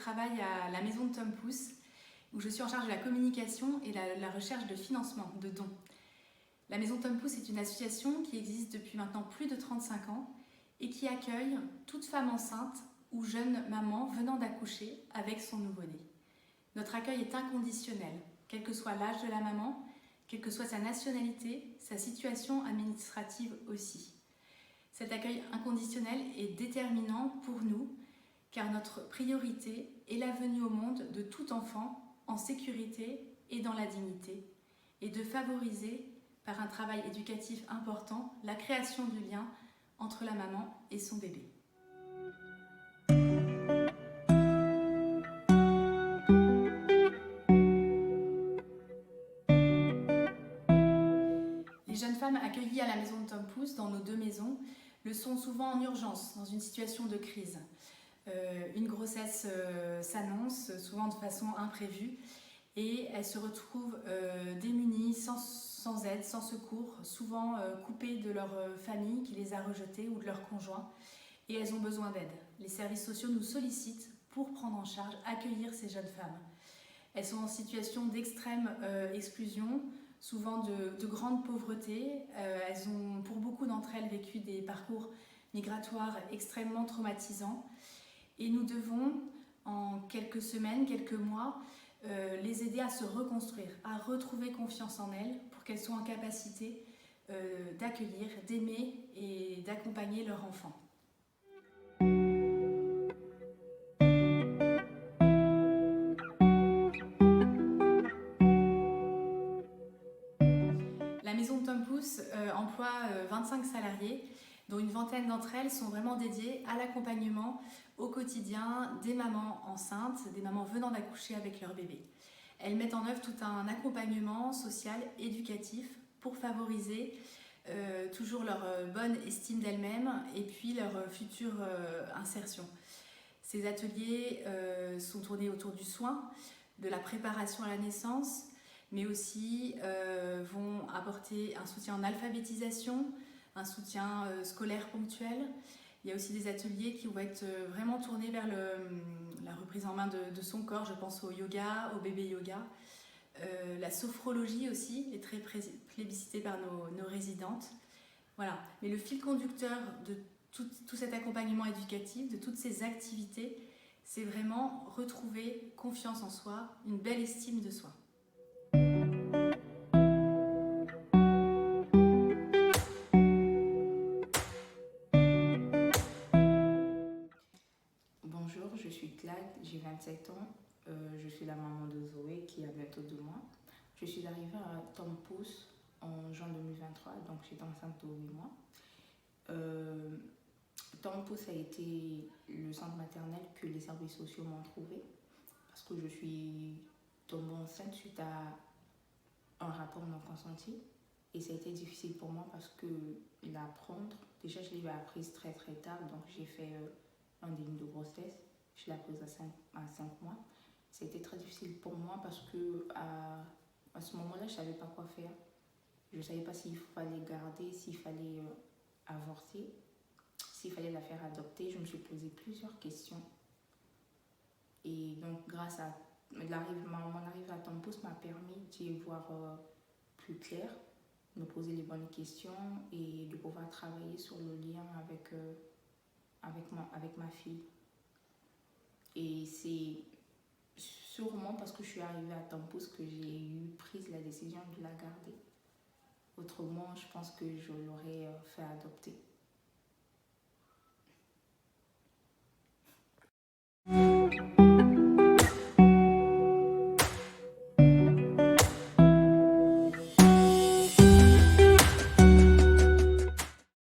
travaille à la maison de Tom Pouce, où je suis en charge de la communication et la recherche de financement, de dons. La maison Tom Pouce est une association qui existe depuis maintenant plus de 35 ans et qui accueille toute femme enceinte ou jeune maman venant d'accoucher avec son nouveau-né. Notre accueil est inconditionnel, quel que soit l'âge de la maman, quelle que soit sa nationalité, sa situation administrative aussi. Cet accueil inconditionnel est déterminant pour nous, car notre priorité est la venue au monde de tout enfant en sécurité et dans la dignité, et de favoriser, par un travail éducatif important, la création du lien entre la maman et son bébé. Les jeunes femmes accueillies à la maison de Tom Pouce, dans nos 2 maisons, le sont souvent en urgence, dans une situation de crise. Une grossesse s'annonce, souvent de façon imprévue, et elles se retrouvent démunies, sans aide, sans secours, souvent coupées de leur famille qui les a rejetées ou de leur conjoint, et elles ont besoin d'aide. Les services sociaux nous sollicitent pour prendre en charge, accueillir ces jeunes femmes. Elles sont en situation d'extrême exclusion, souvent de grande pauvreté. Elles ont, pour beaucoup d'entre elles, vécu des parcours migratoires extrêmement traumatisants. Et nous devons, en quelques semaines, quelques mois, les aider à se reconstruire, à retrouver confiance en elles pour qu'elles soient en capacité d'accueillir, d'aimer et d'accompagner leur enfant. La maison de Tom Pouce emploie 25 salariés, dont une vingtaine d'entre elles sont vraiment dédiées à l'accompagnement au quotidien des mamans enceintes, des mamans venant d'accoucher avec leur bébé. Elles mettent en œuvre tout un accompagnement social, éducatif, pour favoriser toujours leur bonne estime d'elles-mêmes et puis leur future insertion. Ces ateliers sont tournés autour du soin, de la préparation à la naissance, mais aussi vont apporter un soutien en alphabétisation, un soutien scolaire ponctuel. Il y a aussi des ateliers qui vont être vraiment tournés vers la reprise en main de son corps. Je pense au yoga, au bébé yoga. La sophrologie aussi est très plébiscitée par nos résidentes. Voilà. Mais le fil conducteur de tout cet accompagnement éducatif, de toutes ces activités, c'est vraiment retrouver confiance en soi, une belle estime de soi. Bonjour, je suis Claude, j'ai 27 ans. Je suis la maman de Zoé qui a bientôt 2 mois. Je suis arrivée à Tom Pouce en juin 2023, donc j'étais enceinte de 8 mois. Tom Pouce a été le centre maternel que les services sociaux m'ont trouvé parce que je suis tombée enceinte suite à un rapport non consenti. Et ça a été difficile pour moi parce que l'apprendre, déjà je l'ai apprise très très tard, donc j'ai fait un déni de grossesse. Je l'ai apprise à 5 mois. C'était très difficile pour moi parce que à ce moment-là, je ne savais pas quoi faire. Je ne savais pas s'il fallait garder, s'il fallait avorter, s'il fallait la faire adopter. Je me suis posé plusieurs questions. Et donc, grâce à mon arrivée à Tom Pouce m'a permis d'y voir plus clair, de me poser les bonnes questions et de pouvoir travailler sur le lien avec ma fille. Et c'est sûrement parce que je suis arrivée à Tom Pouce que j'ai pris la décision de la garder. Autrement, je pense que je l'aurais fait adopter.